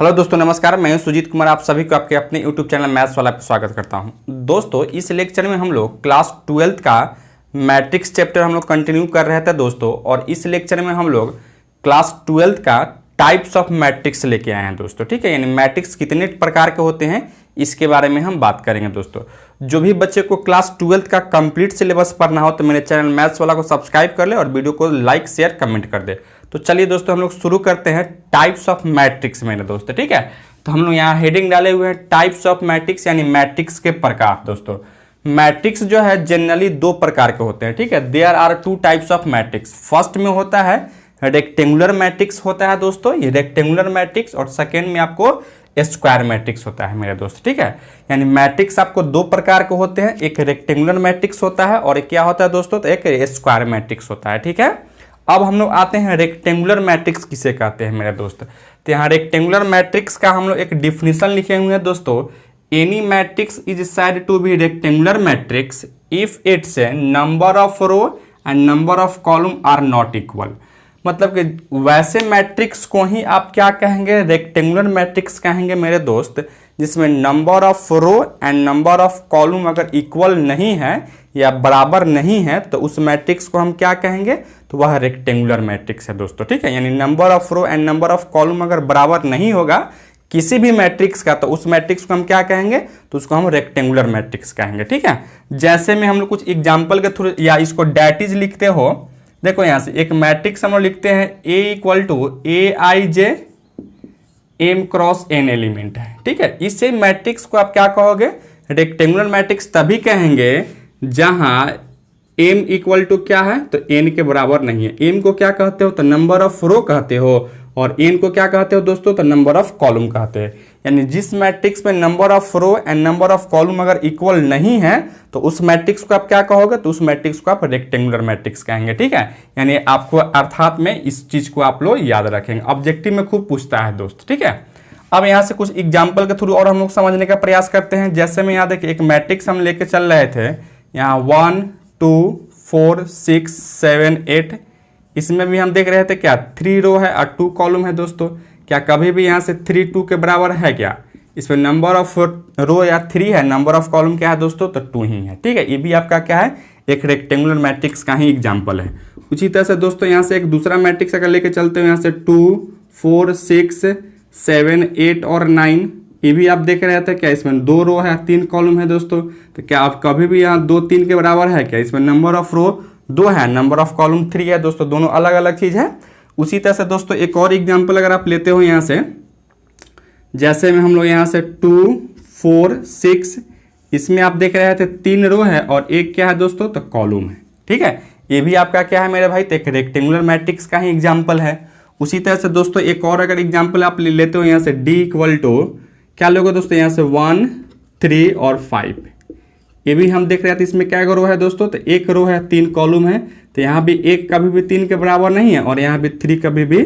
Hello दोस्तों, नमस्कार। मैं सुजीत कुमार आप सभी को आपके अपने यूट्यूब चैनल मैथ्स वाला पे स्वागत करता हूं। दोस्तों, इस लेक्चर में हम लोग क्लास 12th का मैट्रिक्स चैप्टर हम लोग कंटिन्यू कर रहे थे दोस्तों। और इस लेक्चर में हम लोग क्लास 12th का टाइप्स ऑफ मैट्रिक्स लेके आए हैं दोस्तों। ठीक है, यानी मैट्रिक्स कितने प्रकार के होते हैं इसके बारे में हम बात करेंगे दोस्तों। जो भी बच्चे को क्लास 12th का कंप्लीट सिलेबस पढ़ना हो तो मेरे चैनल मैथ्स वाला को सब्सक्राइब कर ले और वीडियो को लाइक शेयर कमेंट कर दे। तो चलिए दोस्तों, हम लोग शुरू करते हैं टाइप्स ऑफ मैट्रिक्स मेरे दोस्त। ठीक है, तो हम लोग यहाँ हेडिंग डाले हुए हैं टाइप्स ऑफ मैट्रिक्स, यानी मैट्रिक्स के प्रकार। दोस्तों, मैट्रिक्स जो है जनरली दो प्रकार के होते हैं। ठीक है, there are two types of matrix. First में होता है रेक्टेंगुलर मैट्रिक्स होता है दोस्तों, ये रेक्टेंगुलर मैट्रिक्स, और सेकेंड में आपको स्क्वायर मैट्रिक्स होता है मेरे दोस्त। ठीक है, यानी मैट्रिक्स आपको दो प्रकार के होते हैं, एक रेक्टेंगुलर मैट्रिक्स होता है और एक क्या होता है दोस्तों, तो एक स्क्वायर मैट्रिक्स होता है। ठीक है, अब हम लोग आते हैं रेक्टेंगुलर मैट्रिक्स किसे कहते हैं मेरे दोस्त। तो यहाँ रेक्टेंगुलर मैट्रिक्स का हम लोग एक डिफिनेशन लिखे हुए हैं दोस्तों। Any matrix is said to be rectangular matrix if its number of row and number of column are not equal. मतलब कि वैसे मैट्रिक्स को ही आप क्या कहेंगे, रेक्टेंगुलर मैट्रिक्स कहेंगे मेरे दोस्त, जिसमें number of row and number of column अगर इक्वल नहीं है या बराबर नहीं है तो उस मैट्रिक्स को हम क्या कहेंगे, तो वह रेक्टेंगुलर मैट्रिक्स है दोस्तों। ठीक है, यानी number of row and number of column अगर बराबर नहीं होगा किसी भी मैट्रिक्स का तो उस मैट्रिक्स को हम क्या कहेंगे, तो उसको हम रेक्टेंगुलर मैट्रिक्स कहेंगे। ठीक है, जैसे में हम लोग कुछ एग्जाम्पल के थ्रू या इसको डैट इज लिखते हो। देखो यहां से एक मैट्रिक्स हम लोग लिखते हैं A equal to AIJ M cross N element है। ठीक है, इससे मैट्रिक्स को आप क्या कहोगे, रेक्टेंगुलर मैट्रिक्स तभी कहेंगे जहां M इक्वल टू क्या है, तो N के बराबर नहीं है। M को क्या कहते हो, तो नंबर ऑफ रो कहते हो, और N को क्या कहते हो दोस्तों, तो नंबर ऑफ कॉलम कहते हैं। यानी जिस मैट्रिक्स में number of row and number of column अगर इक्वल नहीं है तो उस मैट्रिक्स को आप क्या कहोगे, तो उस मैट्रिक्स को आप रेक्टेंगुलर मैट्रिक्स कहेंगे। ठीक है, यानी आपको अर्थात में इस चीज को आप लोग याद रखेंगे, ऑब्जेक्टिव में खूब पूछता है दोस्त। ठीक है, अब यहाँ से कुछ एग्जाम्पल के थ्रू और हम लोग समझने का प्रयास करते हैं। जैसे में यहाँ देखिए एक मैट्रिक्स हम लेके चल रहे थे, यहाँ 1 2 4 6 7 8, इसमें भी हम देख रहे थे क्या 3 रो है और 2 कॉलम है दोस्तों। क्या कभी भी यहाँ से 3 2 के बराबर है क्या, इसमें नंबर ऑफ रो या 3 है, नंबर ऑफ कॉलम क्या है दोस्तों, तो 2 ही है। ठीक है, ये भी आपका क्या है, एक रेक्टेंगुलर मैट्रिक्स का ही एग्जाम्पल है। उसी तरह से दोस्तों यहाँ से एक दूसरा मैट्रिक्स अगर लेके चलते हो, यहाँ से 2 4 6 7 8 और 9, ये भी आप देख रहे थे क्या, इसमें 2 रो है 3 कॉलम है दोस्तों। तो क्या आप कभी भी यहाँ 2 3 के बराबर है क्या, इसमें नंबर ऑफ रो 2 है, नंबर ऑफ कॉलम 3 है दोस्तों, दोनों अलग अलग चीज है। उसी तरह से दोस्तों एक और एग्जांपल अगर आप लेते हो यहाँ से, जैसे में हम लोग यहाँ से 2 4 6, इसमें आप देख रहे थे 3 रो है और एक क्या है दोस्तों, तो कॉलम है। ठीक है, ये भी आपका क्या है मेरे भाई, तो एक रेक्टेंगुलर मैट्रिक्स का ही एग्जाम्पल है। उसी तरह से दोस्तों एक और अगर एग्जाम्पल आप लेते हो यहाँ से D इक्वल टू क्या लोगे दोस्तों, यहाँ से 1 3 और 5, ये भी हम देख रहे थे इसमें क्या रो है दोस्तों, तो एक रो है 3 कॉलम है। तो यहाँ भी एक कभी भी 3 के बराबर नहीं है और यहाँ भी 3 कभी भी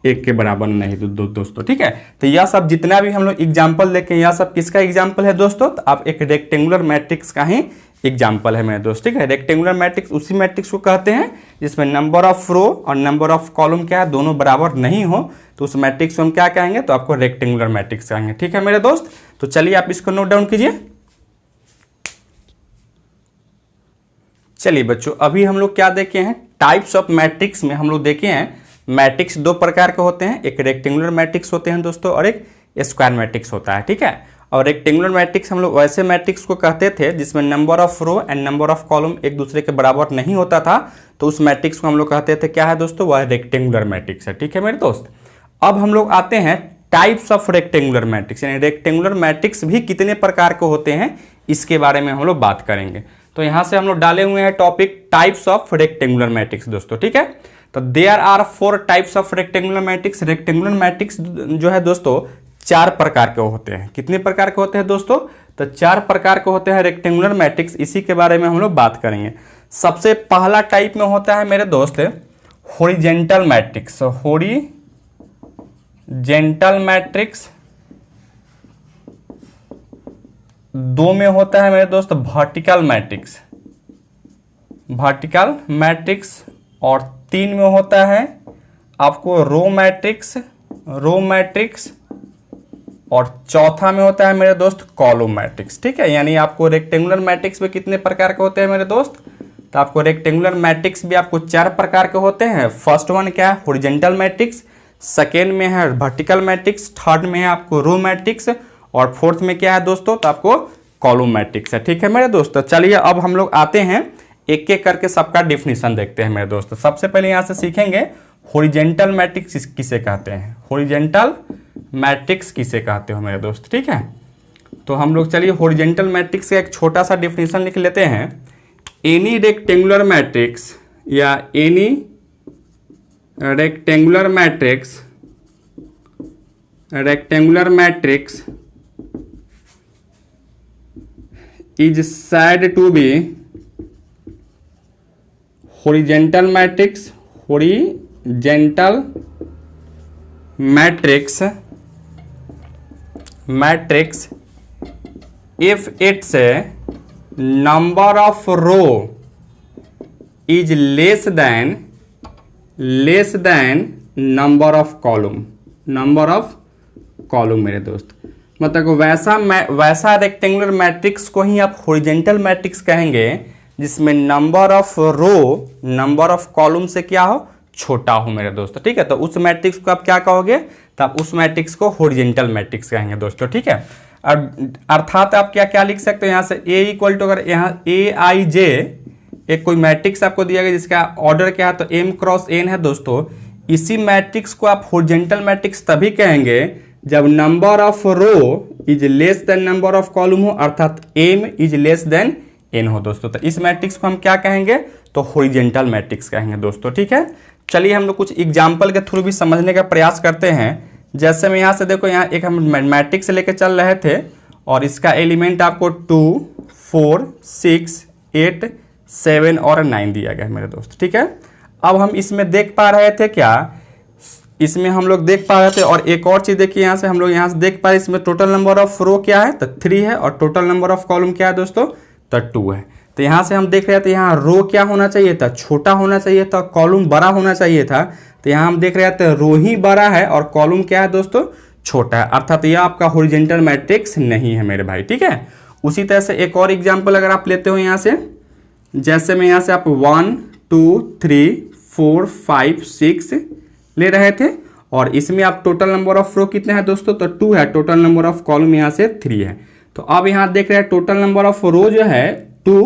1 के बराबर नहीं दोस्तों। ठीक है, तो यह सब जितना भी हम लोग एग्जाम्पल देखें यह सब किसका एग्जाम्पल है दोस्तों, तो आप एक रेक्टेंगुलर मैट्रिक्स का ही एग्जाम्पल है मेरे दोस्त। ठीक है, रेक्टेंगुलर मैट्रिक्स उसी मैट्रिक्स को कहते हैं जिसमें नंबर ऑफ रो और नंबर ऑफ कॉलम क्या है, दोनों बराबर नहीं हो तो उस मैट्रिक्स को हम क्या कहेंगे, तो आपको रेक्टेंगुलर मैट्रिक्स कहेंगे। ठीक है मेरे दोस्त, तो चलिए आप इसको नोट डाउन कीजिए। चलिए बच्चों, अभी हम लोग क्या देखे हैं, टाइप्स ऑफ मैट्रिक्स में हम लोग देखे हैं मैट्रिक्स दो प्रकार के होते हैं, एक रेक्टेंगुलर मैट्रिक्स होते हैं दोस्तों और एक स्क्वायर मैट्रिक्स होता है। ठीक है, और रेक्टेंगुलर मैट्रिक्स हम लोग वैसे मैट्रिक्स को कहते थे जिसमें number of row and number of column एक दूसरे के बराबर नहीं होता था, तो उस मैट्रिक्स को हम लोग कहते थे क्या है दोस्तों, वह रेक्टेंगुलर मैट्रिक्स है। ठीक है मेरे दोस्त, अब हम लोग आते हैं टाइप्स ऑफ रेक्टेंगुलर मैट्रिक्स, यानी रेक्टेंगुलर मैट्रिक्स भी कितने प्रकार के होते हैं इसके बारे में हम लोग बात करेंगे। तो यहां से हम लोग डाले हुए हैं topic types of rectangular matrix दोस्तों। ठीक है, तो there are 4 types of rectangular matrix. Rectangular matrix जो है दोस्तों 4 प्रकार के होते हैं। कितने प्रकार के होते हैं दोस्तों, तो 4 प्रकार के होते हैं रेक्टेंगुलर मैट्रिक्स, इसी के बारे में हम लोग बात करेंगे। सबसे पहला टाइप में होता है मेरे दोस्त हॉरिजेंटल मैट्रिक्स। हॉरिजेंटल मैट्रिक्स, 2 में होता है मेरे दोस्त वर्टिकल मैट्रिक्स, वर्टिकल मैट्रिक्स, और 3 में होता है आपको रो मैट्रिक्स, रो मैट्रिक्स, और चौथा में होता है मेरे दोस्त कॉलम मैट्रिक्स। ठीक है, यानी आपको रेक्टेंगुलर मैट्रिक्स में कितने प्रकार के होते हैं मेरे दोस्त? तो आपको रेक्टेंगुलर मैट्रिक्स भी आपको 4 प्रकार के होते हैं। फर्स्ट वन क्या है? हॉरिजॉन्टल मैट्रिक्स, सेकेंड में है वर्टिकल मैट्रिक्स, थर्ड में है आपको रो मैट्रिक्स, और फोर्थ में क्या है दोस्तों? तो आपको कॉलम मैट्रिक्स है। ठीक है मेरे दोस्त, चलिए अब हम लोग आते हैं एक एक करके सबका डिफिनीशन देखते हैं मेरे दोस्त। सबसे पहले यहाँ से सीखेंगे हॉरिजॉन्टल मैट्रिक्स किसे कहते हैं, हॉरिजॉन्टल मैट्रिक्स किसे कहते हो मेरे दोस्त। ठीक है, तो हम लोग चलिए हॉरिजॉन्टल मैट्रिक्स का एक छोटा सा डिफिनीशन लिख लेते हैं। एनी रेक्टेंगुलर मैट्रिक्स या any rectangular matrix is said to be horizontal matrix if its number of row is less than number of column मेरे दोस्त। मतलब वैसा रेक्टेंगुलर मैट्रिक्स को ही आप हॉरिजॉन्टल मैट्रिक्स कहेंगे जिसमें number of row number of column से क्या हो? छोटा हो मेरे दोस्तों। ठीक है, तो उस मैट्रिक्स को आप क्या कहोगे? तो आप उस मैट्रिक्स को हॉरिजॉन्टल मैट्रिक्स कहेंगे दोस्तों। ठीक है, अर्थात आप क्या क्या लिख सकते हो यहाँ से? ए इक्वल टू, अगर यहाँ ए आई जे एक कोई मैट्रिक्स आपको दिया गया जिसका ऑर्डर क्या है? तो m क्रॉस n है दोस्तों। इसी मैट्रिक्स को आप हॉरिजॉन्टल मैट्रिक्स तभी कहेंगे जब number of row is less than number of column हो, अर्थात m is less than n हो दोस्तों। तो इस मैट्रिक्स को हम क्या कहेंगे? तो हॉरिजॉन्टल मैट्रिक्स कहेंगे दोस्तों। ठीक है, चलिए हम लोग कुछ एग्जांपल के थ्रू भी समझने का प्रयास करते हैं। जैसे मैं यहाँ से देखो, यहाँ एक हम मैट्रिक्स लेके चल रहे थे और इसका एलिमेंट आपको 2, 4, 6, 8, 7 और 9 दिया गया है मेरे दोस्त। ठीक है, अब हम इसमें देख पा रहे थे क्या? इसमें हम लोग देख पा रहे थे, और एक और चीज देखिए यहाँ से हम लोग यहाँ से देख पा रहे, इसमें टोटल नंबर ऑफ रो क्या है? तो 3 है, और टोटल नंबर ऑफ कॉलम क्या है दोस्तों? तो 2 है। तो यहाँ से हम देख रहे थे यहाँ रो क्या होना चाहिए था? छोटा होना चाहिए था, कॉलम बड़ा होना चाहिए था। तो यहाँ हम देख रहे थे रो ही बड़ा है और कॉलम क्या है दोस्तों? छोटा है, अर्थात यह आपका हॉरिजॉन्टल मैट्रिक्स नहीं है मेरे भाई। ठीक है, उसी तरह से एक और एग्जाम्पल अगर आप लेते हो यहाँ से, जैसे में यहाँ से आप 1, 2, 3, 4, 5, 6 ले रहे थे, और इसमें आप टोटल नंबर ऑफ रो कितने हैं दोस्तों? तो 2 है, टोटल नंबर ऑफ कॉलम यहाँ से 3 है। तो अब यहाँ देख रहे हैं टोटल नंबर ऑफ रो जो है 2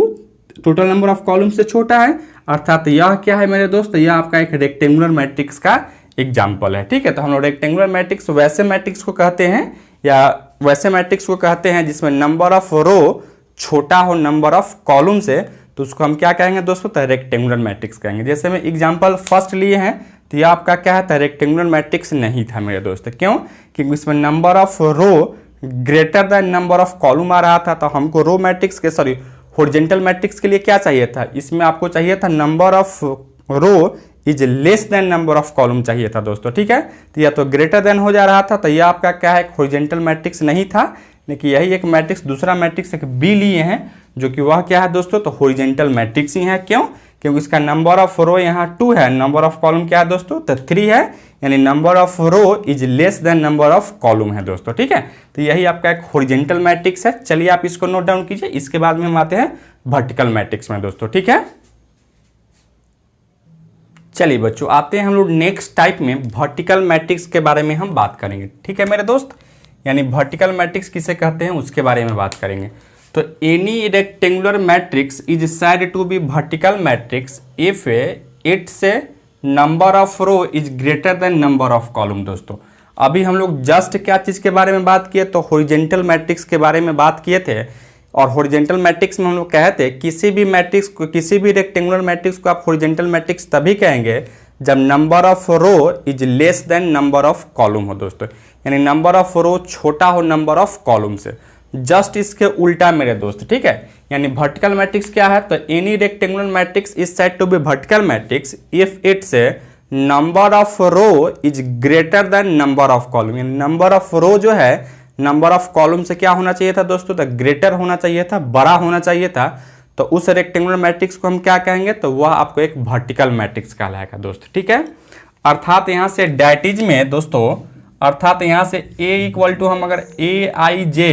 टोटल नंबर ऑफ कॉलम से छोटा है, अर्थात यह क्या है मेरे दोस्त? यह आपका एक रेक्टेंगुलर मैट्रिक्स का एग्जाम्पल है। ठीक है, तो हम लोग रेक्टेंगुलर मैट्रिक्स वैसे मैट्रिक्स को कहते हैं, या वैसे मैट्रिक्स को कहते हैं जिसमें नंबर ऑफ रो छोटा हो नंबर ऑफ कॉलम से, तो उसको हम क्या कहेंगे दोस्तों? तो रेक्टेंगुलर मैट्रिक्स कहेंगे। जैसे में एग्जाम्पल फर्स्ट लिए हैं, तो यह आपका क्या है? रेक्टेंगुलर मैट्रिक्स नहीं था मेरे दोस्त। क्यों? क्योंकि इसमें number of row greater than number of column आ रहा था। तो हमको रो मैट्रिक्स के हॉरिजॉन्टल मैट्रिक्स के लिए क्या चाहिए था? इसमें आपको चाहिए था number of row is less than number of column चाहिए था दोस्तों। ठीक है, तो यह तो ग्रेटर देन हो जा रहा था, तो यह आपका क्या है? एक हॉरिजॉन्टल मैट्रिक्स नहीं था। लेकिन यही एक मैट्रिक्स, दूसरा मैट्रिक्स एक बी लिए हैं, जो कि वह क्या है दोस्तों? तो हॉरिजॉन्टल मैट्रिक्स ही है। क्यों? क्योंकि इसका नंबर ऑफ रो यहाँ 2 है, नंबर ऑफ कॉलम क्या है दोस्तों? तो 3 है, यानी number of row is less than number of column है दोस्तों। ठीक है, तो यही आपका एक हॉरिजॉन्टल मैट्रिक्स है। चलिए आप इसको नोट डाउन कीजिए, इसके बाद में हम आते हैं वर्टिकल मैट्रिक्स में दोस्तों। ठीक है, चलिए बच्चों आते हैं हम लोग नेक्स्ट टाइप में, वर्टिकल मैट्रिक्स के बारे में हम बात करेंगे। ठीक है मेरे दोस्त, यानी वर्टिकल मैट्रिक्स किसे कहते हैं उसके बारे में बात करेंगे। तो any rectangular matrix is said to be vertical matrix if its number of row is greater than number of column. दोस्तों अभी हम लोग जस्ट क्या चीज़ के बारे में बात किए? तो हॉरिजॉन्टल मैट्रिक्स के बारे में बात किए थे, और हॉरिजॉन्टल मैट्रिक्स में हम लोग कहते हैं किसी भी मैट्रिक्स को, किसी भी रेक्टेंगुलर मैट्रिक्स को आप हॉरिजॉन्टल मैट्रिक्स तभी कहेंगे जब number of row is less than number of column हो दोस्तों, यानी नंबर ऑफ रो छोटा हो नंबर ऑफ कॉलम से। जस्ट इसके उल्टा मेरे दोस्त। ठीक है, यानी वर्टिकल मैट्रिक्स क्या है? तो any rectangular matrix is said to be vertical matrix if its number of row is greater than number of column, यानी नंबर ऑफ रो जो है नंबर ऑफ कॉलम से क्या होना चाहिए था दोस्तों? तो ग्रेटर होना चाहिए था, बड़ा होना चाहिए था। तो उस रेक्टेंगुलर मैट्रिक्स को हम क्या कहेंगे? तो वह आपको एक वर्टिकल मैट्रिक्स कहलाएगा दोस्त। ठीक है, अर्थात यहाँ से डायटीज में दोस्तों अर्थात यहाँ से ए इक्वल टू हम अगर ए आई जे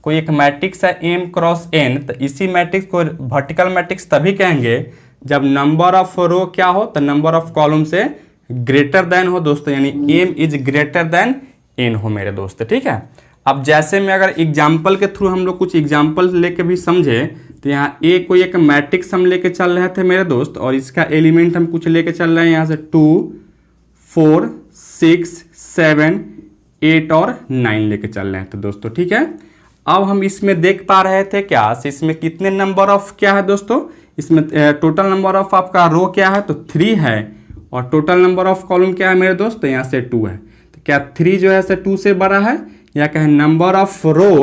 कोई एक मैट्रिक्स है एम क्रॉस एन, तो इसी मैट्रिक्स को वर्टिकल मैट्रिक्स तभी कहेंगे जब नंबर ऑफ रो क्या हो, तो नंबर ऑफ कॉलम से ग्रेटर देन हो दोस्तों, यानी M is greater than N हो मेरे दोस्त। ठीक है, अब जैसे में अगर एग्जाम्पल के थ्रू हम लोग कुछ एग्जाम्पल लेके भी समझे, तो यहाँ ए कोई एक मैट्रिक्स हम लेके चल रहे थे मेरे दोस्त, और इसका एलिमेंट हम कुछ लेके चल रहे हैं यहाँ से 2 4 6 7 8 और 9 लेके चल रहे हैं तो दोस्तों। ठीक है, अब हम इसमें देख पा रहे थे क्या, इसमें कितने नंबर ऑफ क्या है दोस्तों, इसमें टोटल नंबर ऑफ आपका रो क्या है, तो 3 है, और टोटल नंबर ऑफ कॉलम क्या है मेरे दोस्त, तो यहाँ से 2 है। तो क्या 3 जो है से 2 से बड़ा है, या कहें नंबर ऑफ रो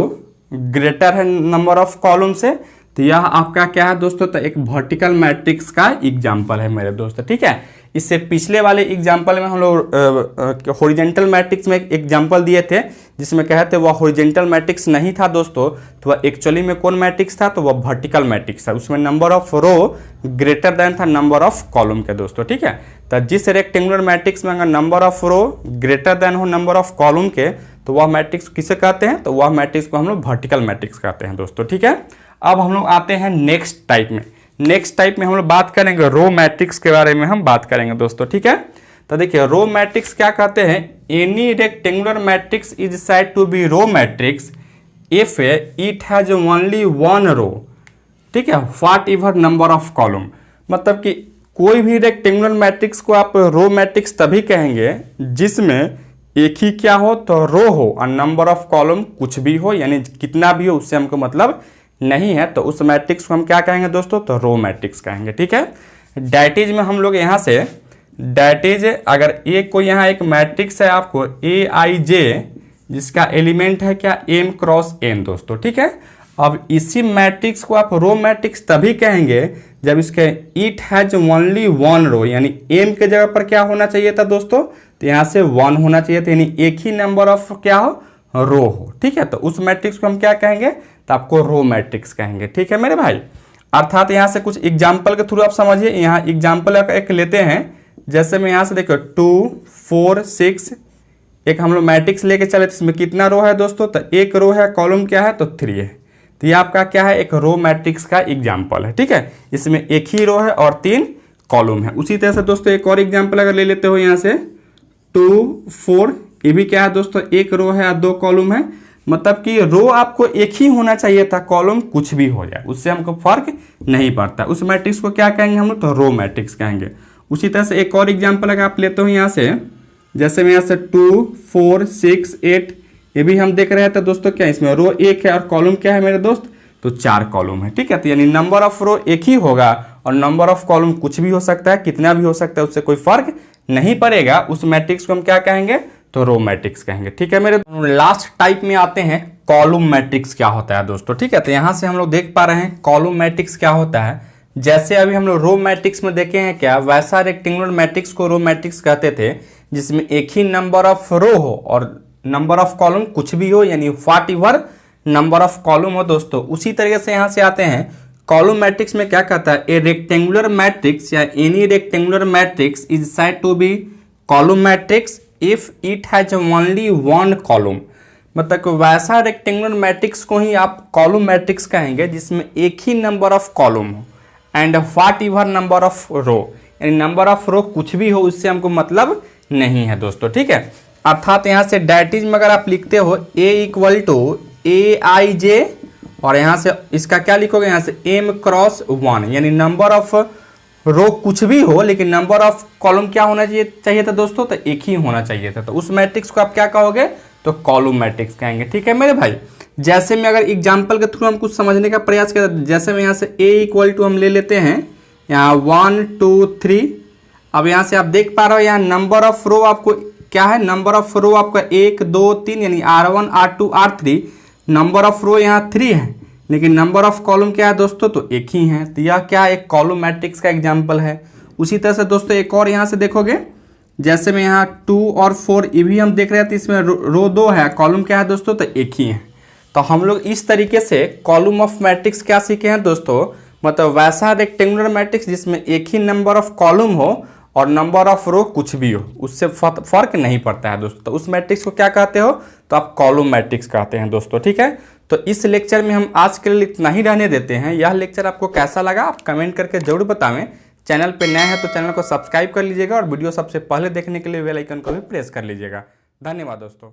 ग्रेटर है नंबर ऑफ कॉलम से, तो यह आपका क्या है दोस्तों, तो एक वर्टिकल मैट्रिक्स का एग्जाम्पल है मेरे दोस्त। ठीक है, इससे पिछले वाले एग्जाम्पल में हम लोग हॉरिजेंटल मैट्रिक्स में एक एग्जाम्पल दिए थे, जिसमें कहे थे वह हॉरिजेंटल मैट्रिक्स नहीं था दोस्तों, तो वह एक्चुअली में कौन मैट्रिक्स था, तो वह वर्टिकल मैट्रिक्स था। उसमें number of row greater than था नंबर ऑफ कॉलम के दोस्तों। ठीक है, तो जिस रेक्टेंगुलर मैट्रिक्स में अगर number of row greater than हो नंबर ऑफ कॉलम के, तो वह मैट्रिक्स किसे कहते हैं, तो वह मैट्रिक्स को हम लोग वर्टिकल मैट्रिक्स कहते हैं दोस्तों। ठीक है, अब हम लोग आते हैं नेक्स्ट टाइप में। नेक्स्ट टाइप में हम लोग बात करेंगे रो मैट्रिक्स के बारे में हम बात करेंगे दोस्तों। ठीक है, तो देखिए रो मैट्रिक्स क्या कहते हैं, any rectangular matrix is said to be row matrix if it has only one row. ठीक है, whatever number of column, मतलब कि कोई भी रेक्टेंगुलर मैट्रिक्स को आप रो मैट्रिक्स तभी कहेंगे जिसमें एक ही क्या हो, तो रो हो, और नंबर ऑफ कॉलम कुछ भी हो, यानी कितना भी हो उससे हमको मतलब नहीं है, तो उस मैट्रिक्स को हम क्या कहेंगे दोस्तों, तो रो मैट्रिक्स कहेंगे। ठीक है, डेट इज में हम लोग यहाँ से डेट इज अगर एक कोई यहाँ एक मैट्रिक्स है आपको ए आई जे, जिसका एलिमेंट है क्या, एम क्रॉस एन दोस्तों। ठीक है, अब इसी मैट्रिक्स को आप रो मैट्रिक्स तभी कहेंगे जब इसके इट हैज ओनली वन रो, यानी एम के जगह पर क्या होना चाहिए था दोस्तों, तो यहाँ से 1 होना चाहिए था, यानी एक ही नंबर ऑफ क्या हो, रो हो। ठीक है, तो उस मैट्रिक्स को हम क्या कहेंगे, तो आपको रो मैट्रिक्स कहेंगे। ठीक है मेरे भाई, अर्थात यहाँ से कुछ एग्जाम्पल के थ्रू आप समझिए। यहाँ एग्जाम्पल एक लेते हैं, जैसे मैं यहाँ से देखो 2 4 6 एक हम लोग मैट्रिक्स लेके चले, इसमें कितना रो है दोस्तों, तो एक रो है, कॉलम क्या है, तो 3 है, तो ये आपका क्या है, एक रो मैट्रिक्स का एग्जाम्पल है। ठीक है, इसमें एक ही रो है और 3 कॉलम है। उसी तरह से दोस्तों एक और एग्जाम्पल अगर ले लेते हो यहाँ से 2 4, ये भी क्या है दोस्तों, एक रो है और 2 कॉलम है, मतलब कि रो आपको एक ही होना चाहिए था, कॉलम कुछ भी हो जाए उससे हमको फर्क नहीं पड़ता। उस मैट्रिक्स को क्या कहेंगे हम लोग, तो रो मैट्रिक्स कहेंगे। उसी तरह से एक और एग्जाम्पल अगर आप लेते हो यहाँ से, जैसे मैं यहाँ से 2 4 6 8, ये भी हम देख रहे थे दोस्तों, क्या इसमें रो एक है और कॉलम क्या है मेरे दोस्त, तो 4 कॉलम है। ठीक है, तो यानी नंबर ऑफ रो एक ही होगा और नंबर ऑफ कॉलम कुछ भी हो सकता है, कितना भी हो सकता है, उससे कोई फर्क नहीं पड़ेगा। उस मैट्रिक्स को हम क्या कहेंगे, तो रो मैट्रिक्स कहेंगे। ठीक है मेरे, लास्ट टाइप में आते हैं कॉलम मैट्रिक्स क्या होता है दोस्तों। ठीक है, तो यहाँ से हम लोग देख पा रहे हैं कॉलम मैट्रिक्स क्या होता है। जैसे अभी हम लोग रो मैट्रिक्स में देखे हैं क्या, वैसा रेक्टेंगुलर मैट्रिक्स को रो मैट्रिक्स कहते थे, जिसमें एक ही नंबर ऑफ रो हो और नंबर ऑफ कॉलम कुछ भी हो, यानी what ever number of column हो दोस्तों। उसी तरीके से यहाँ से आते हैं कॉलम मैट्रिक्स में क्या कहता है, ए रेक्टेंगुलर मैट्रिक्स या any rectangular matrix is said to be column matrix if it has only one column, मतलब कि वैसा रेक्टेंगुलर मैट्रिक्स को ही आप कॉलम मैट्रिक्स कहेंगे जिसमें एक ही नंबर ऑफ कॉलम हो, and whatever number of row, यानी नंबर ऑफ रो कुछ भी हो उससे हमको मतलब नहीं है दोस्तों। ठीक है, अर्थात यहाँ से डेटिज में अगर आप लिखते हो ए इक्वल टू ए आई जे, और यहाँ से इसका क्या लिखोगे, यहाँ से एम क्रॉस 1, यानी नंबर ऑफ रो कुछ भी हो लेकिन नंबर ऑफ कॉलम क्या होना चाहिए था दोस्तों, तो एक ही होना चाहिए था, तो उस मैट्रिक्स को आप क्या कहोगे, तो कॉलम मैट्रिक्स कहेंगे। ठीक है मेरे भाई, जैसे मैं अगर एग्जाम्पल के थ्रू हम कुछ समझने का प्रयास करें, जैसे मैं यहाँ से ए इक्वल टू हम ले लेते हैं यहाँ 1 2 3, अब यहाँ से आप देख पा रहे हो यहाँ नंबर ऑफ रो आपको क्या है, नंबर ऑफ रो आपका 1 2 3, यानी R1 R2 R3, number of रो यहाँ 3 है, लेकिन नंबर ऑफ कॉलम क्या है दोस्तों, तो एक ही है, तो यह क्या एक कॉलम मैट्रिक्स का एग्जाम्पल है। उसी तरह से दोस्तों एक और यहाँ से देखोगे, जैसे में यहाँ 2 और 4 ये भी हम देख रहे थे, इसमें रो 2 है, कॉलम क्या है दोस्तों, तो एक ही है। तो हम लोग इस तरीके से कॉलम ऑफ मैट्रिक्स क्या सीखे हैं दोस्तों, मतलब वैसा रेक्टेंगुलर मैट्रिक्स जिसमें एक ही नंबर ऑफ कॉलम हो और नंबर ऑफ रो कुछ भी हो, उससे फर्क नहीं पड़ता है दोस्तों। तो उस मैट्रिक्स को क्या कहते हो, तो आप कॉलम मैट्रिक्स कहते हैं दोस्तों, ठीक है। तो इस लेक्चर में हम आज के लिए इतना ही रहने देते हैं। यह लेक्चर आपको कैसा लगा आप कमेंट करके जरूर बतावें। चैनल पे नए हैं तो चैनल को सब्सक्राइब कर लीजिएगा और वीडियो सबसे पहले देखने के लिए बेल आइकन को भी प्रेस कर लीजिएगा। धन्यवाद दोस्तों।